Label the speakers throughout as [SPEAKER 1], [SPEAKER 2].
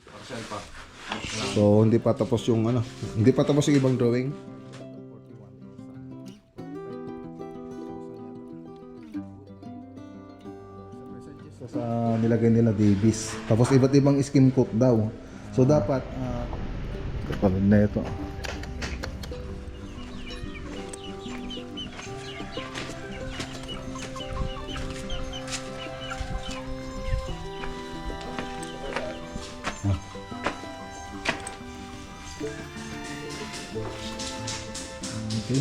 [SPEAKER 1] Parcel pa.
[SPEAKER 2] So hindi pa tapos yung ano, hindi pa tapos yung ibang drawing. Sa nilagay nila Davis. Tapos iba't ibang skim coat daw. So dapat kapag na ito. Okay.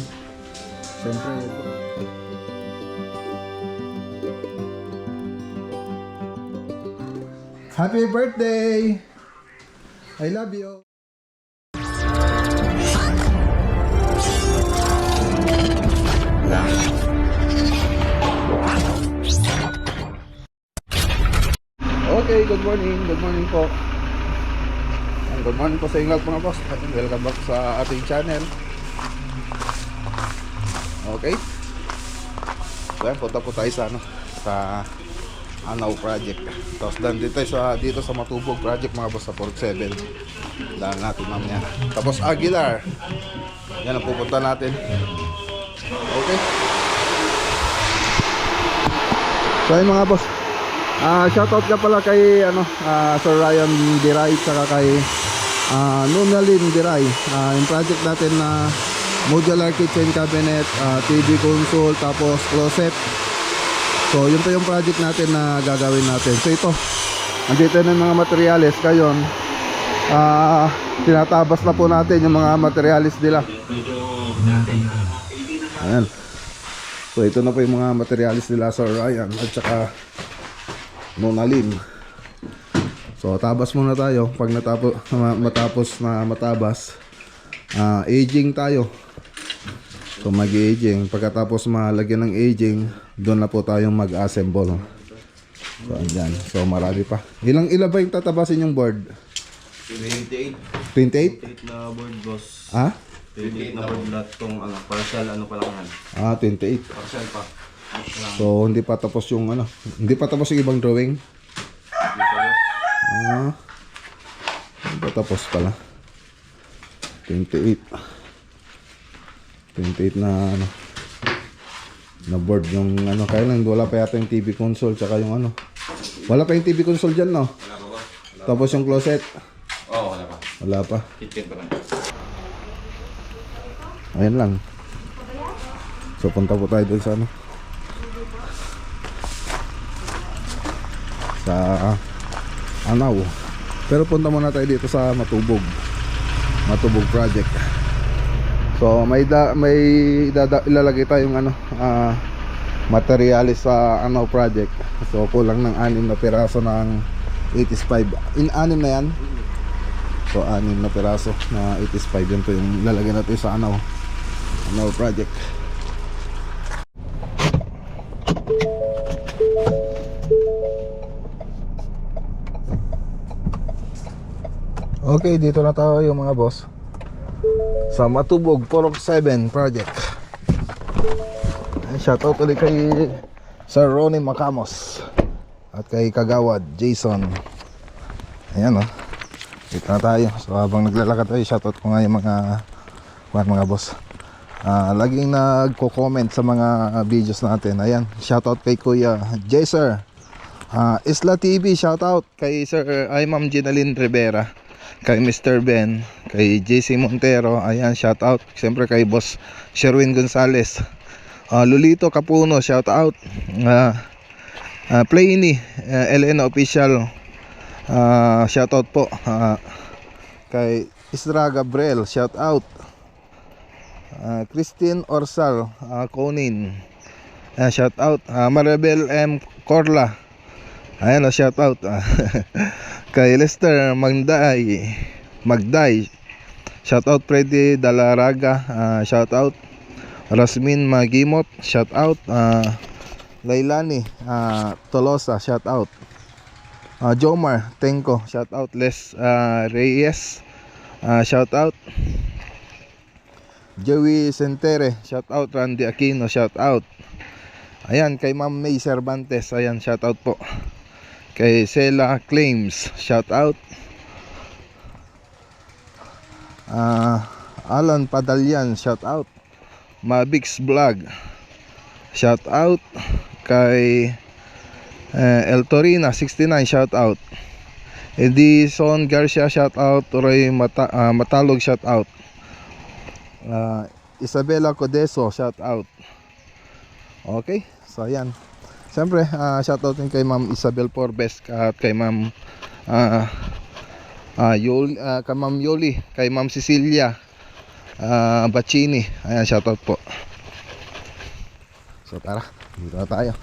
[SPEAKER 2] Siyempre ito. Happy birthday! I love you. Okay, good morning. Good morning po. Good morning po sa inyo lahat mga boss. Welcome back sa ating channel. Okay. So yan, punta po tayo sa ano, sa Anaw project. Tapos dito sa Matubog project mga boss sa 47. Dahil natin mamaya. Tapos Aguilar. Yan ang pupunta natin. Okay. So yun mga boss. Shoutout ka pala kay Sir Ryan Diray saka kay Nunalin Diray. Yung project natin na modular kitchen cabinet, TV console, tapos closet. So yun po yung project natin na gagawin natin. So ito, andito na yung mga materyales. Ngayon tinatabas na po natin yung mga materyales nila. Ayan. So ito na po yung mga materyales nila Sir Ryan at saka Nunalin. So tabas muna tayo. Pag matapos na matabas, aging tayo. So mag-aging. Pagkatapos malagyan ng aging, doon na po tayong mag-assemble. So andyan. So marami pa. Ilan ba yung tatabasin yung board?
[SPEAKER 1] 28.
[SPEAKER 2] 28?
[SPEAKER 1] 28 na board boss. 28 na board lahat tong parcel pa lang.
[SPEAKER 2] 28.
[SPEAKER 1] Parcel pa.
[SPEAKER 2] So hindi pa tapos yung hindi pa tapos yung ibang drawing. Hindi pa tapos pala. 28 na na board yung kaya lang wala pa yata yung TV console tsaka yung wala pa yung TV console dyan no?
[SPEAKER 1] Wala pa ba?
[SPEAKER 2] Tapos yung closet
[SPEAKER 1] Wala pa.
[SPEAKER 2] wala pa.
[SPEAKER 1] Kitchen pa lang.
[SPEAKER 2] Ayan lang. So punta po tayo dun sa sa Anaw. Pero punta muna tayo dito sa Matubog project. So ilalagay tayong materialis sa Anaw project. So kulang ng 6 na piraso ng 85. In 6 na yan. So 6 na piraso na 85. Yan po yung lalagay natin sa Anaw project. Okay, dito na tayo mga boss sa Matubog 47 project. Shoutout ulit kay Sir Ronnie Macamos at kay Kagawad Jason. Ayan dito na tayo. So habang naglalakad tayo, shoutout ko nga yung mga boss. Laging nagko-comment sa mga videos natin. Ayan, shoutout kay Kuya Jaser, Isla TV, shoutout kay Ma'am Ginalyn Rivera, kay Mr. Ben, kay JC Montero, ayan, shout out. Siyempre kay Boss Sherwin Gonzales, Lolito Capuno, shout out. Playny, Elena Official, shout out po. Kay Isra Gabriel, shout out. Christine Orsal, Conin, shout out. Maribel M. Corla, ayan, shout out. Kay Lester Magday, shout out. Freddy Dalaraga, shout out. Rasmin Magimot, shout out. Lailani Tolosa, shout out. Jomar Tenko, shout out. Les Reyes, shout out. Joey Sentere, shout out. Randy Aquino, shout out. Ayan, kay Ma'am May Cervantes, ayan, shout out po. Kay Sela Claims, shout out. Alan Padalyan, shout out. Mabix Vlog, shout out. Kay El Torina 69, shout out. Edison Garcia, shout out. Roy Matalog, shout out. Isabela Codeso, shout out. Okay, so ayan. Siyempre, shout out din kay Ma'am Isabel Forbes at kay Ma'am kay Ma'am Yoli, kay Ma'am Cecilia Bacini. Ayan, shout out po. So tara, dito na tayo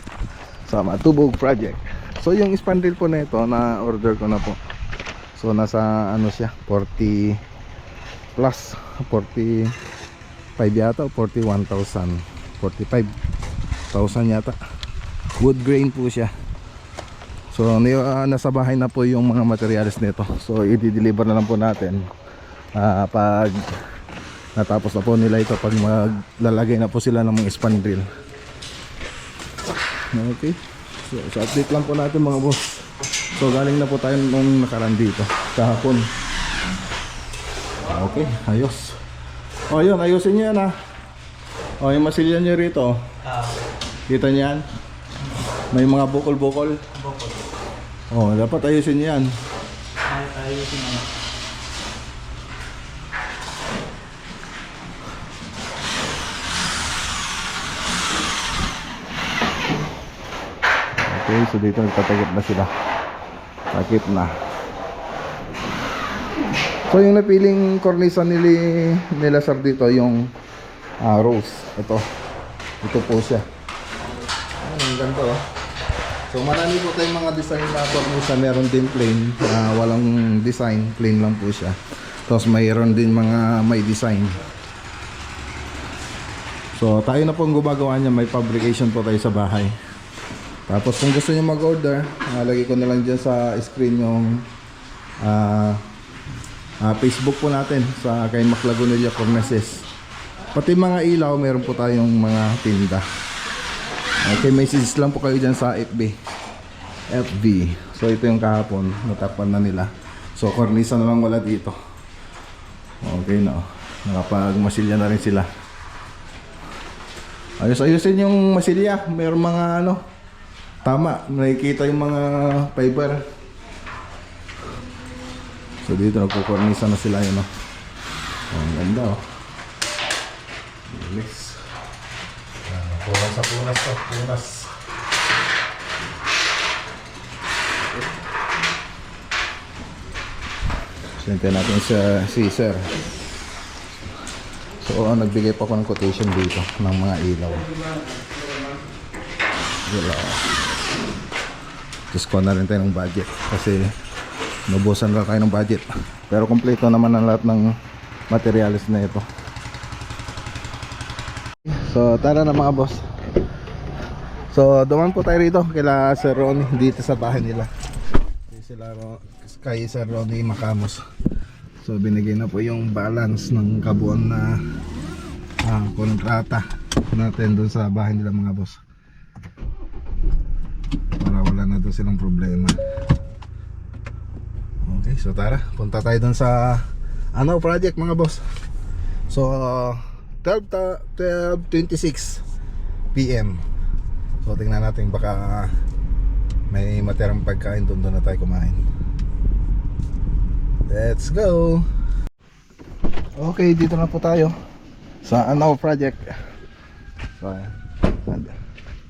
[SPEAKER 2] sa Matubog Project. So yung spandrel po na ito, na order ko na po. So nasa ano siya, 40 plus, 45 yata o 41,000, 45,000 yata. Wood grain po siya. So nasa bahay na po yung mga materials nito. So i-deliver na lang po natin pag natapos na po nila ito, pag maglalagay na po sila ng mga spandrel. Okay, so update lang po natin mga boss. So galing na po tayo nung nakaraan dito kahapon. Okay, ayos. O yun, ayusin nyo yan ha. O yung masilya nyo rito, kita nyo yan? May mga bukol-bukol. O dapat ayusin nyo yan.
[SPEAKER 3] Ayusin mo.
[SPEAKER 2] Okay, so dito nagtatagip na sila. Takip na. So yung napiling cornisan nila sir dito, yung rose. Ito po siya. Ang ganda oh. So marami po tayong mga design na cornisan. Meron din plain, walang design, plain lang po siya. Tapos mayroon din mga may design. So tayo na po ang gumagawa niya, may fabrication po tayo sa bahay. Tapos kung gusto niyo mag-order, lagay ko na lang dyan sa screen yung Facebook po natin sa kay Mac Lagunilla Cornices. Pati mga ilaw, meron po tayong mga tinda. Okay, message lang po kayo dyan sa FB. So ito yung kahapon, natakpan na nila. So cornisan na lang wala dito. Okay na, nakapag-masilya na rin sila. Ayusin yung masilya. Meron mga tama, nakikita yung mga fiber. So dito nagkukornisa na sila yun. Ang ganda oh. Bilis. Punas sa punas to, punas. Sente natin sa scissor. So nagbigay pa ako ng quotation dito ng mga ilaw. Ilaw. Just ko na rin tayo ng budget kasi nabusan lang tayo ng budget, pero kompleto naman ang lahat ng materials na ito. So tara na mga boss. So duman po tayo rito kila Sir Ronnie dito sa bahay nila. Kay Sir Ronnie Macamos. So binigay na po yung balance ng kabuuan na kontrata natin doon sa bahay nila mga boss. Wala na doon silang problema. Okay, so tara, punta tayo doon sa project mga boss. So 12:26 PM. So tingnan natin, baka may matirang pagkain doon na tayo kumain. Let's go. Okay, dito na po tayo sa project. So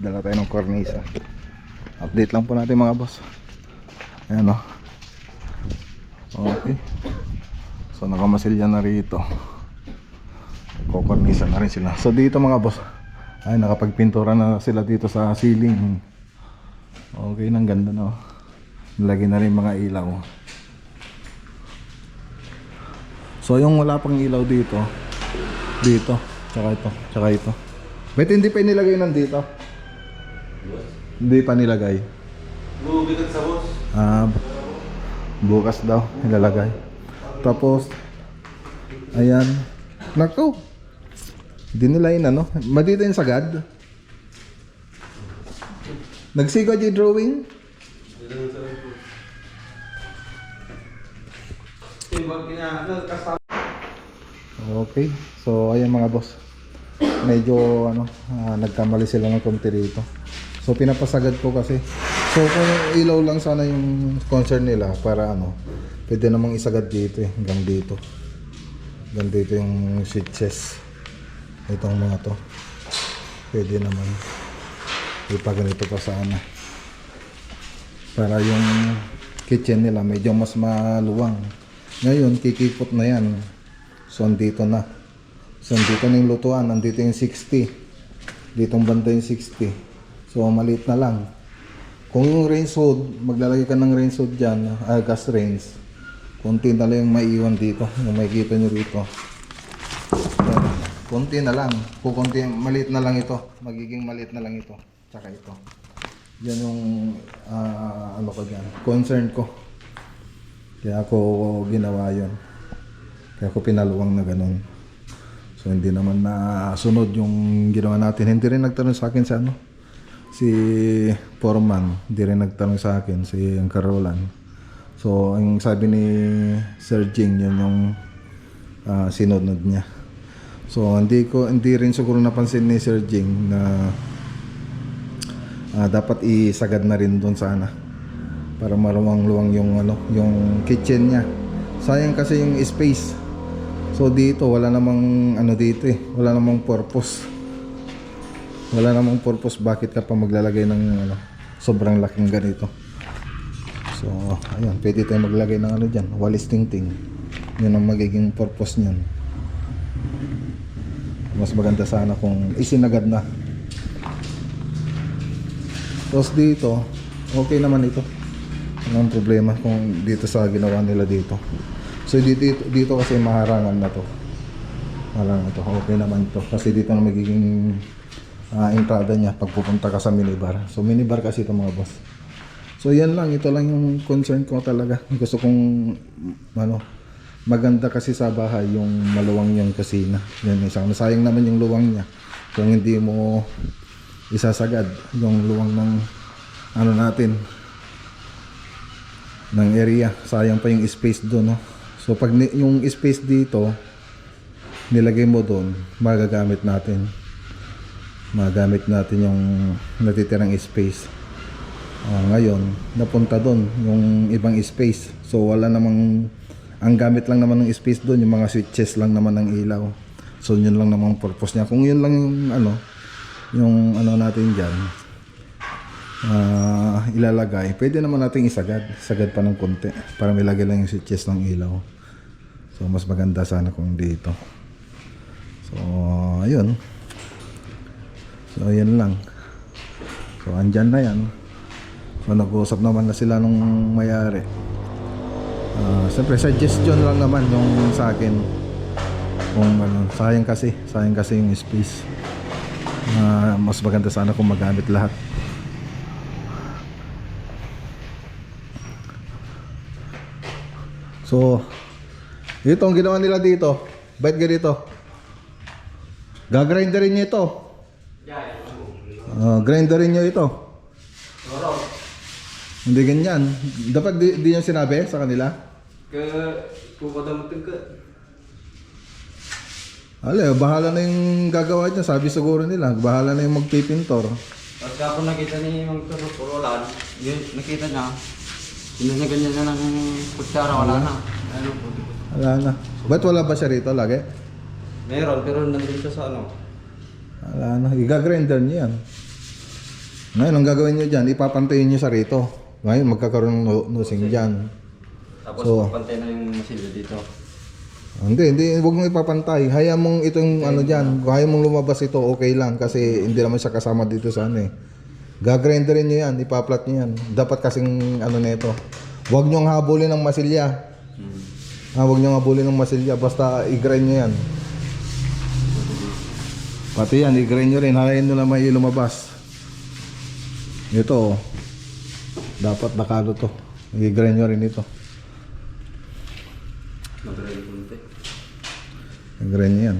[SPEAKER 2] dala tayo ng cornisa. Update lang po natin mga boss. Ayan o. Okay. So nakamasilya na rito. Kukornisa na rin sila. So dito mga boss, ay nakapagpintura na sila dito sa ceiling. Okay, nang ganda no. Nilagay na rin mga ilaw. So yung wala pang ilaw dito, tsaka ito. Ba't hindi pa nilagay nandito? Hindi pa nilagay.
[SPEAKER 1] Bubigat sa boss.
[SPEAKER 2] Bukas daw ilalagay. Tapos ayan. Nako. Hindi nila yun Madito yung sagad. Nagsigod yung drawing. Okay. So ayan mga boss. Medyo nagkamali sila ng konti dito. So pinapasagad ko kasi. So kung ilaw lang sana yung concern nila para pwede namang isagad dito hanggang dito. Hanggang dito yung switches. Itong mga to. Pwede naman ipaganito pa sana. Para yung kitchen nila medyo mas maluwang. Ngayon kikipot na yan. So andito na. So andito na yung lutuan. Andito yung 60. Ditong banda yung 60. So maliit na lang. Kung yung range hood, maglalagay ka ng range hood dyan, gas range. Kunti na lang yung maiiwan dito. Yung makikita nyo rito. Kunti na lang. Kukunti, maliit na lang ito. Magiging maliit na lang ito. Tsaka ito. Yan yung ko dyan. Concern ko. Kaya ako ginawa yun. Kaya ako pinaluwang na ganun. So hindi naman na sunod yung ginawa natin. Hindi rin nagtanong sa akin si Foreman. Hindi rin nagtanong sa akin si Carolan. So ang sabi ni Sir Jing, yun yung sinunod niya. So hindi rin siguro napansin ni Sir Jing na dapat isagad na rin doon sana para maluwang-luwang yung kitchen niya. Sayang kasi yung space. So dito wala namang dito wala namang purpose. Wala namang purpose bakit ka pa maglalagay ng sobrang laking ganito. So ayun, pwede tayong maglagay ng diyan, walis tingting. Yun ang magiging purpose niyan. Mas maganda sana kung isinagad na. Tapos dito, okay naman ito. Walang problema kung dito sa ginawa nila dito. So dito kasi maharangan na to. Maharangan na to. Okay naman to. Kasi dito na magiging entrada niya pag pupunta ka sa minibar. So minibar kasi ito mga boss. So yan lang. Ito lang yung concern ko talaga. Gusto kong maganda kasi sa bahay yung maluwang yung kusina. Yan isang sayang naman yung luwang niya. Kung hindi mo isasagad yung luwang ng natin ng area, sayang pa yung space doon So pag yung space dito nilagay mo doon, magagamit natin yung natitirang space. Ngayon napunta doon yung ibang space, so wala namang, ang gamit lang naman ng space doon yung mga switches lang naman ng ilaw. So yun lang namang purpose niya. Kung yun lang yung natin dyan ilalagay, pwede naman natin sagad pa ng konti para milagay lang yung switches ng ilaw. So mas maganda sana kung dito. So ayun, so yan lang. So andyan na yan. So nag-uusap naman na sila nung may-ari. Siyempre suggestion lang naman yung sa akin kung sayang kasi yung space. Mas maganda sana kung magamit lahat. So ito ang ginawa nila dito. Bait ganito. Gagrinderin nyo ito. Grinderin nyo ito. Hindi ganyan. Dapat di nyo sinabi sa kanila. Bahala na yung gagawa dyan. Sabi siguro nila, bahala na yung magpipintor.
[SPEAKER 1] Pagka ako nakita ni Mang Turulan, yun, nakita niya, ganyan na ng kutsara, wala na.
[SPEAKER 2] Wala na. Ba't wala ba siya rito lagi?
[SPEAKER 1] Meron, pero nandun siya sa
[SPEAKER 2] Wala na. Igagrinder niyo yan. Ngayon, ang gagawin niyo dyan, ipapantayin niyo sa rito. Ngayon, magkakaroon ng nosing dyan.
[SPEAKER 1] Tapos papantay na yung masilya dito.
[SPEAKER 2] Hindi, huwag mong ipapantay. Hayaan mong itong dyan. Kung hayaan mong lumabas ito, okay lang. Kasi hindi naman siya kasama dito sa Gagrinderin nyo yan, ipaplat nyo yan. Dapat kasing nito. Huwag nyo habulin ng masilya. Huwag nyo habulin ng masilya. Basta i-grind nyo yan. Pati yan, i-grind nyo rin. Hayaan nyo na may lumabas. Ito, dapat nakalo to. I-grind nyo rin ito.
[SPEAKER 1] Mag-grind kunti.
[SPEAKER 2] I-grind nyo yan.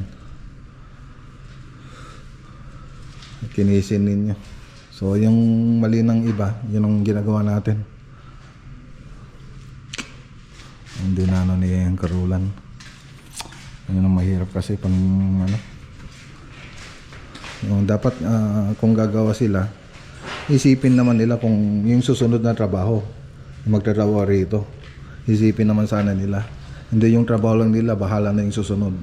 [SPEAKER 2] Kinisin ninyo. So yung mali ng iba, yun ang ginagawa natin. Hindi na ni Carolan. Yun ang mahirap kasi pang ano. Yung dapat kung gagawa sila, isipin naman nila kung yung susunod na trabaho, magtatrabaho rito. Isipin naman sana nila. Hindi yung trabaho lang nila, bahala na yung susunod.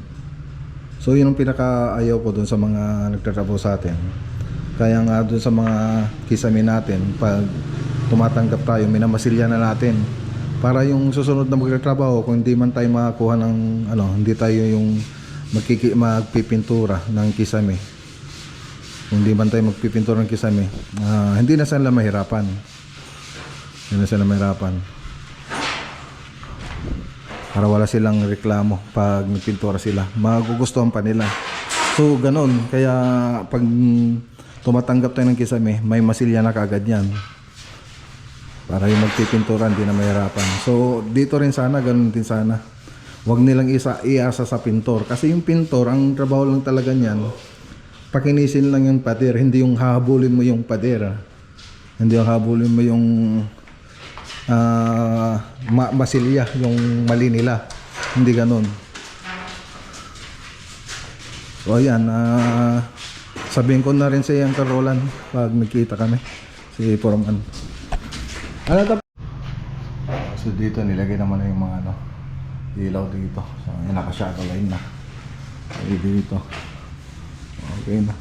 [SPEAKER 2] So yun ang pinaka-ayaw ko dun sa mga nagtatrabaho sa atin. Kaya nga dun sa mga kisame natin, pag tumatanggap tayo, minamasilya na natin. Para yung susunod na magtatrabaho, kung hindi man tayo makakuha ng hindi tayo yung magpipintura ng kisame. Kung hindi man tayo magpipintura ng kisame, hindi na sila mahirapan. Hindi na sila mahirapan. Para wala silang reklamo pag nagpintura sila. Magugustuhan pa nila. So, ganun. Kaya pag tumatanggap tayo ng kisame, may masilya na kaagad yan. Para yung magpipintura, hindi na mahirapan. So, dito rin sana, ganun din sana. Huwag nilang iasa sa pintor. Kasi yung pintor, ang trabaho lang talaga niyan, pakinisin lang yung pader. Hindi yung habulin mo yung pader. Hindi yung habulin mo yung masilya, yung mali nila. Hindi ganun. So, ayan. Sabihin ko na rin sa iyang Roland pag nagkita kami. Si Foreman. So dito nilagay naman na yung mga ilaw dito. So yung naka-shadow line na. So dito. Okay na.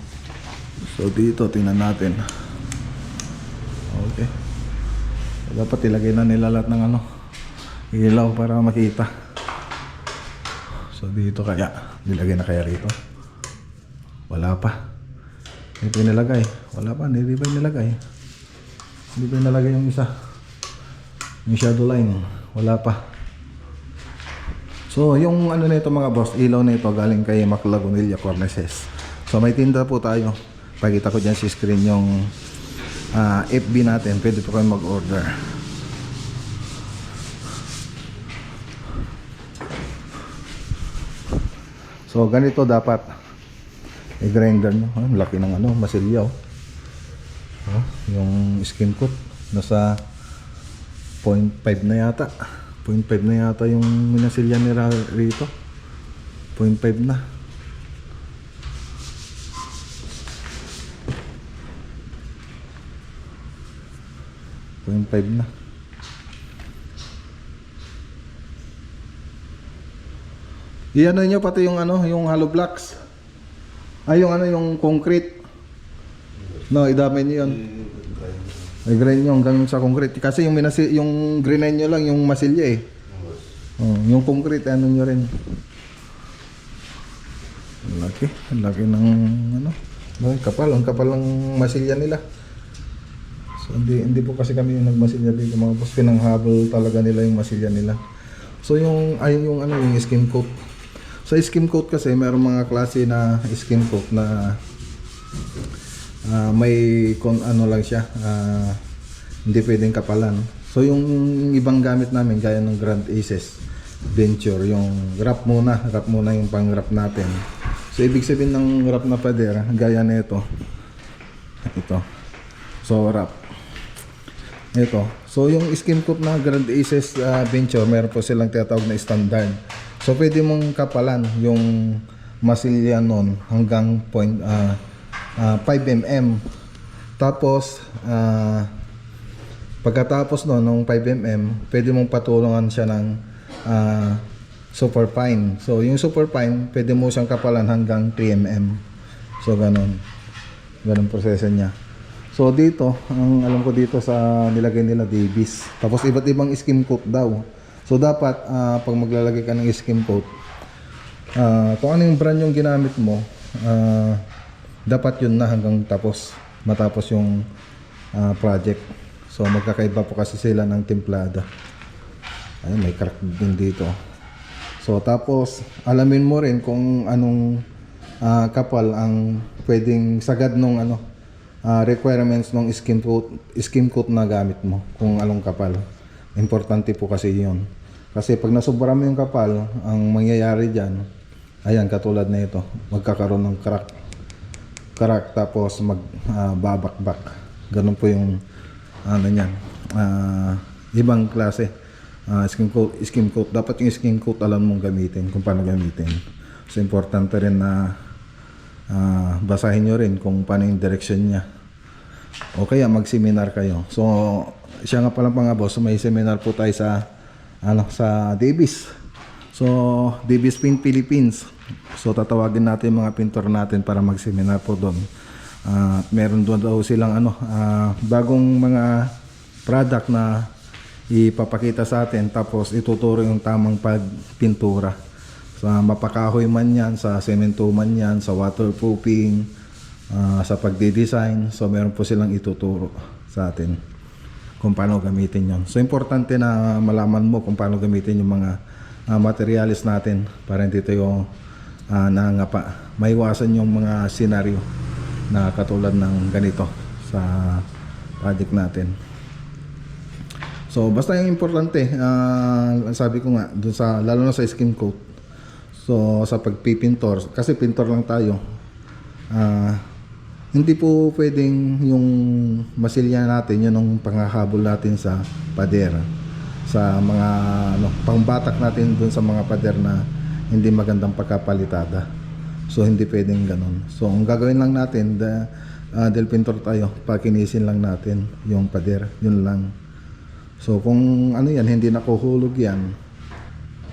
[SPEAKER 2] So dito tingnan natin. Okay. So, dapat ilagay na nila lahat ng ilaw para makita. So dito kaya nilagay na kaya rito. Wala pa. Hindi pa nilagay. Wala pa, hindi pa nilagay. Hindi pa nilagay yung isa. Yung shadow line, wala pa. So, yung nito mga boss, ilaw nito galing kay Maclagunilla Cornices. So, may tinda po tayo. Pakita ko dyan sa screen yung FB natin. Pwede po kayo mag-order. So, ganito dapat i-grinder nyo. Laki ng masilyaw. Yung skin coat nasa 0.5 na yata. 0.5 na yata yung minasilya nila rito. 0.5 na. .5 na. Iyan nyo pati yung yung hollow blocks. Ay yung concrete. No, idamay niyo 'yon. Ay grind nyo hanggang sa concrete. Kasi yung grind nyo lang yung masilya eh. Yung concrete nyo rin. Laki. Laki ng kapal. Ang kapal ng masilya nila. So hindi po kasi kami yung nagmasilya dito mga boss. Pinanghabol talaga nila yung masilya nila. So yung skim coat. Sa skim coat kasi mayroong mga klase na skim coat na may lang siya, hindi pwedeng kapalan. So yung ibang gamit namin gaya ng Grand Aces Venture, yung wrap muna yung pang wrap natin. So ibig sabihin ng wrap na pader gaya nito. Ito. So wrap. Ito. So yung skim coat na Grand Aces Venture, meron po silang tinatawag na standard. So pwede mong kapalan yung masilya nun hanggang 5 mm. Tapos pagkatapos ng 5 mm, pwede mong patulungan siya ng super fine. So yung super fine, pwede mo siyang kapalan hanggang 3 mm. So ganun proseso niya. So dito, ang alam ko dito sa nilagay nila Davis. Tapos iba't ibang skim coat daw. So dapat pag maglalagay ka ng skim coat, kung ano yung brand yung ginamit mo, dapat yun na hanggang matapos yung project. So magkakaiba po kasi sila ng templada. Ay, may crack din dito. So tapos alamin mo rin kung anong kapal ang pwedeng sagad nung requirements ng skim coat na gamit mo, kung anong kapal. Importante po kasi yun. Kasi pag nasobra mo yung kapal, ang mangyayari dyan, ayan katulad na ito, magkakaroon ng crack tapos babakbak. Ganun po yung niyan. Ibang klase skim coat. Dapat yung skim coat alam mong gamitin, kung paano gamitin. So importante rin na basahin nyo rin kung paano yung direction niya. O kaya mag-seminar kayo. So siya nga pala mga boss, may seminar po tayo sa sa Davis. So Davis Paint Philippines. So tatawagin natin yung mga pintor natin para mag-seminar po doon. Meron doon daw silang bagong mga product na ipapakita sa atin, tapos ituturo yung tamang pagpintura. Sa mapakahoy man yan, sa semento man yan, sa waterproofing, sa pagdidesign. So meron po silang ituturo sa atin kung paano gamitin yon. So importante na malaman mo kung paano gamitin yung mga materials natin para hindi tayo nangapa. Maiwasan yung mga senaryo na katulad ng ganito sa project natin. So basta yung importante, sabi ko nga dun sa, lalo na sa skim coat. So sa pagpipintor, kasi pintor lang tayo, hindi po pwedeng yung masilya natin, yun ang panghahabol natin sa pader, sa mga pangbatak natin dun sa mga pader na hindi magandang pagkapalitada. So hindi pwedeng ganun. So ang gagawin lang natin, dahil pintor tayo, pakinisin lang natin yung pader, yun lang. So kung yan, hindi nakuhulog yan,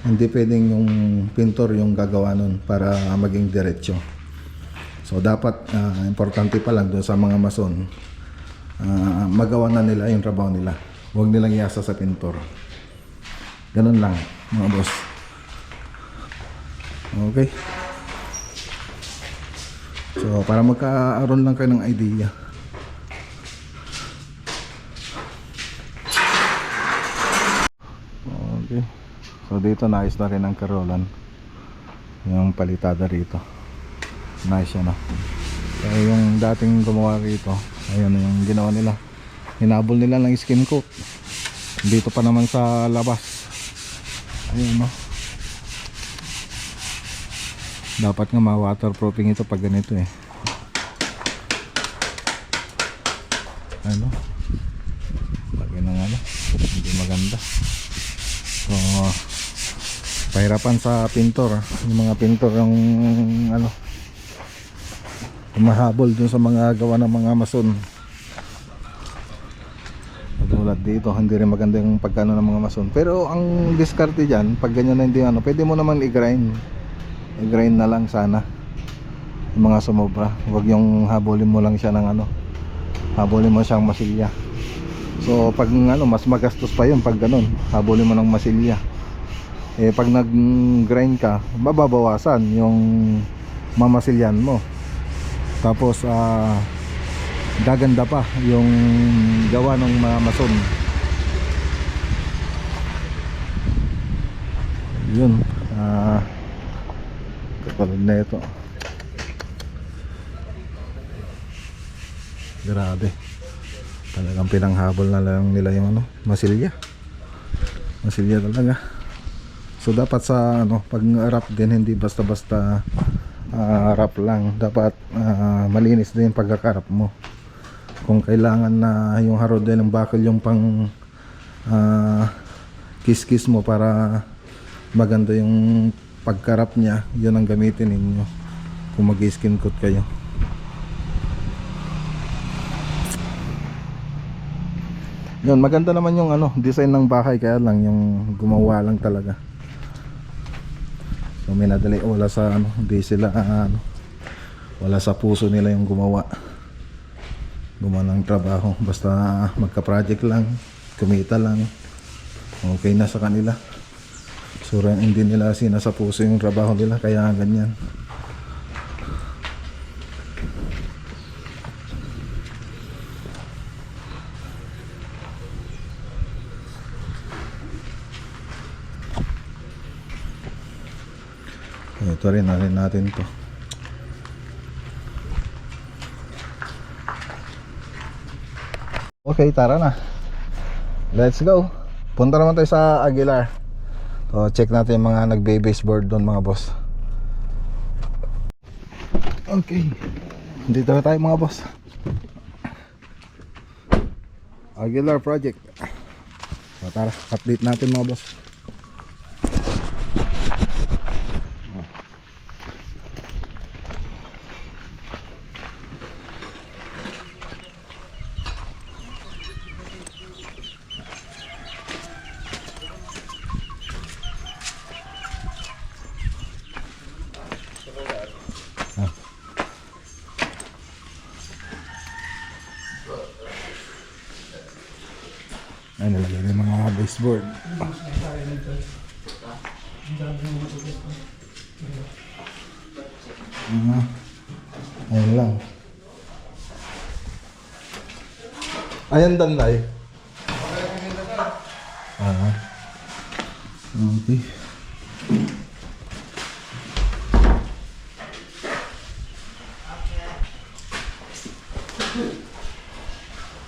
[SPEAKER 2] hindi pwedeng yung pintor yung gagawa nun para maging diretso. So dapat importante pa lang doon sa mga mason, magawa na nila yung trabaho nila. Huwag nilang iasa sa pintor. Ganun lang mga boss. Okay. So para magkaaroon lang kayo ng idea. Okay. So dito naayos na rin ang karolan. Yung palitada rito. Nice yan, no? Kaya yung dating gumawa rito, ayun yung ginawa nila. Hinabol nila ng skim coat. Dito pa naman sa labas. Ayun, no? Dapat nga ma-waterproofing ito pag ganito eh. Ano? Lagi ng hindi maganda. So pahirapan sa pintor, yung mga pintor yung mahabol dun sa mga gawa ng mga mason. Tulad dito, hindi rin maganda yung pagkano ng mga mason. Pero ang diskarte dyan, pag ganyan na hindi pwede mo naman i-grind na lang sana yung mga sumobra. Huwag yung habulin mo lang siya ng habulin mo siyang masilya. So pag mas magastos pa yun pag ganun, habulin mo ng masilya. Pag nag-grind ka, mababawasan yung mamasilyan mo. Tapos gaganda pa yung gawa ng mga mason. Yun, katulad na ito. Grabe, talagang pinanghabol na lang nila yung masilya talaga. So dapat sa pag wrap din, hindi basta-basta wrap lang. Dapat malinis din pagkakarap mo. Kung kailangan na yung harod din ng bakal yung pang kiss-kiss mo para maganda yung pagkarap niya, yun ang gamitin ninyo kung mag-skin coat kayo. Yun, maganda naman yung design ng bahay, kaya lang yung gumawa lang talaga. So may nadali, wala sa hindi sila wala sa puso nila yung gumawa ng trabaho. Basta magka-project lang, kumita lang, okay na sa kanila. So hindi nila sinasa puso yung trabaho nila, kaya ganyan. Ito rin natin to. Okay, tara na. Let's go. Punta naman tayo sa Aguilar. So check natin yung mga nagbe-baseboard doon mga boss. Okay, dito na tayo mga boss. Aguilar project. So tara, update natin mga boss. baseboard. Ayun lang. Ayan danday. Okay.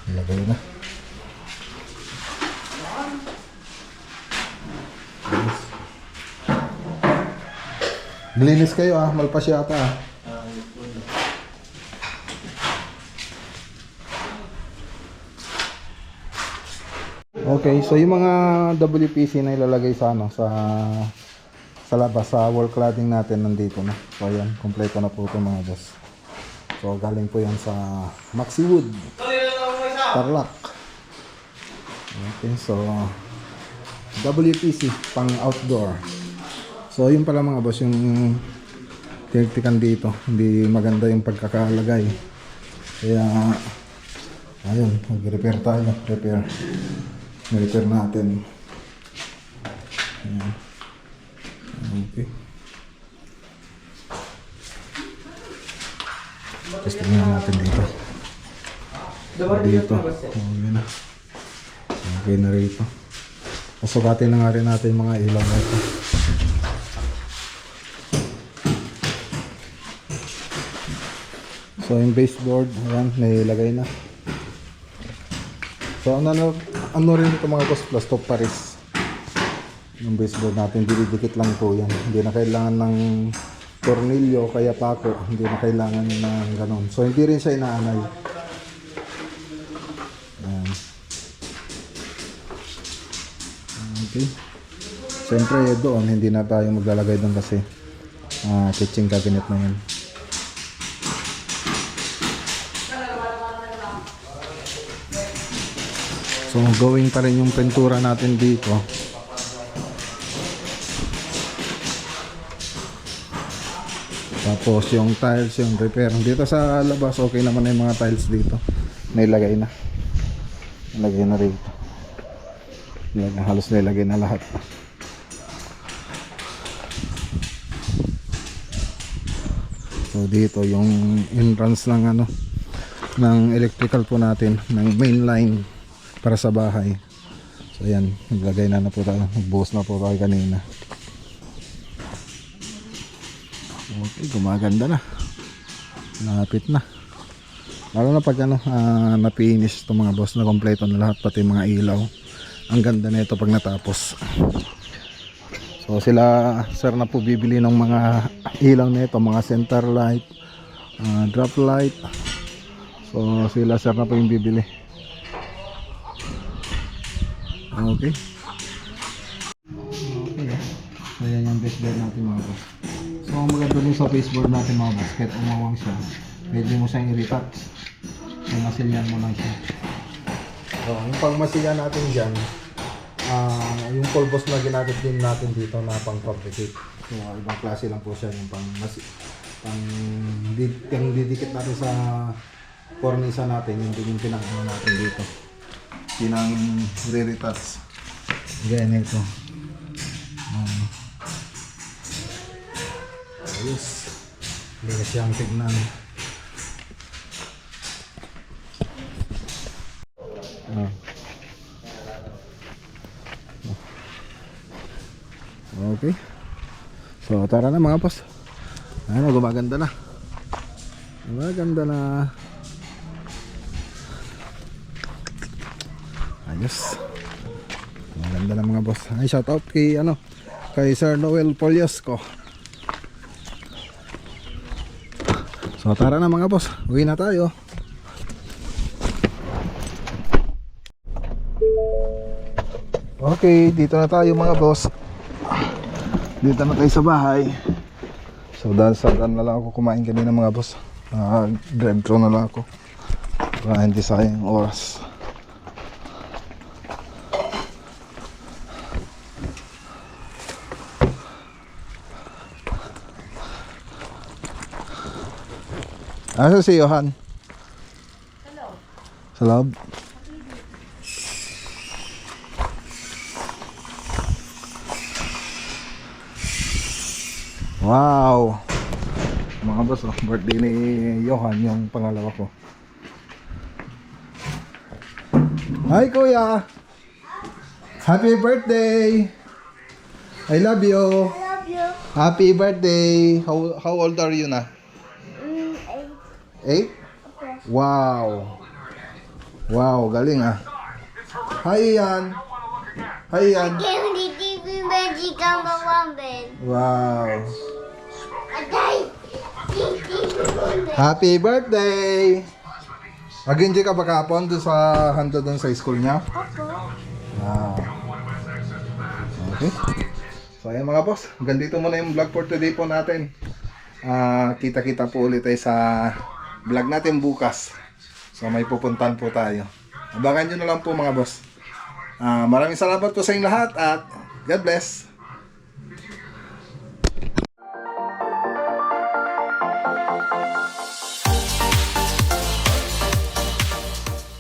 [SPEAKER 2] Ilagay na. Glinis kayo malpas yata Okay, so yung mga WPC na ilalagay sa sa labas, sa wall cladding natin nandito na. So ayan, kompleto na po ito mga boss. So galing po yan sa Maxi Wood, Tarlac. Okay, so WPC pang outdoor. So yun pala mga boss, yung tinitikan dito, hindi maganda yung pagkakalagay. Kaya ayun, mag-repair tayo, repair natin. Ayan. Okay. Tapos tingnan natin dito. Okay na. Okay na rito. Pasukatin na nga rin natin yung mga ilaw na ito. So yung baseboard, ayan, nailagay na. So ano rin ito mga boss, plus top paris. Yung baseboard natin, didikit lang po yan. Hindi na kailangan ng tornilyo, kaya pako. Hindi na kailangan ng ganon. So hindi rin siya inaanay. Ayan. Okay. Siyempre doon, hindi na tayo maglalagay doon kasi kitchen cabinet na yan. So going pa rin yung pintura natin dito. Tapos yung tiles, yung repair. Dito sa labas, okay naman na yung mga tiles dito. Nailagay na. Nilagay na rito. Halos nailagay na lahat. So dito yung entrance ng ng electrical po natin, ng main line para sa bahay. So ayan, naglagay na po tayo. Nagbuhos na po tayo kanina. Okay, gumaganda na. Napit na. Lalo na pag na-finish itong mga boss, na kompleto na lahat, pati mga ilaw. Ang ganda na ito pag natapos. So sila sir na po bibili ng mga ilaw na ito, mga center light, drop light. So sila sir na po yung bibili. Okay. Okay. So yan yung baseboard natin mga boss. So ang maganda din sa baseboard natin mga boss, kahit umawang siya, pwede mo siyang i-retouch. So masilyan mo lang siya. So yung pagmasilyan natin dyan, yung pulbos na ginamit din natin dito na pang fabricate. So ibang klase lang po siya, yung pang didikit natin sa cornisa natin, yung din yung pinang natin dito. Pinang re-retouch. Ganyan ito. Ayos. Hindi na siyang tignan. Okay. So tara na mga boss. Ayun, gumaganda na. Gumaganda na. Ayos. Gumaganda na mga boss. Ay, shout out kay kay Sir Noel Poliosco. So tara na mga boss, uwi na tayo. Okay, dito na tayo mga boss. Dito na tayo sa bahay. So dahil sa daan na lang ako kumain kanina mga boss, drive thru na lang ako para hindi sayang oras. Asa si Johan? Sa loob. Wow! Mga boss, oh, birthday ni Johan, yung pangalawa ko. Hi kuya! Happy birthday! I love you!
[SPEAKER 4] Love you.
[SPEAKER 2] Happy birthday! How old are you na? 8? Wow! Wow, galing ah! Hi Ian! Hi Ian!
[SPEAKER 4] Game di TV magic ang bawambin.
[SPEAKER 2] Wow!
[SPEAKER 4] Atay!
[SPEAKER 2] Happy birthday! Nag-enjoy ka ba kahapon doon sa handa doon sa school niya? Wow. Okay. So ayan mga boss, hanggang dito muna yung vlog for today po natin. Kita-kita po ulit tayo sa vlog natin bukas. So may pupuntan po tayo. Abangan nyo na lang po mga boss. Maraming salamat po sa inyong lahat at God bless.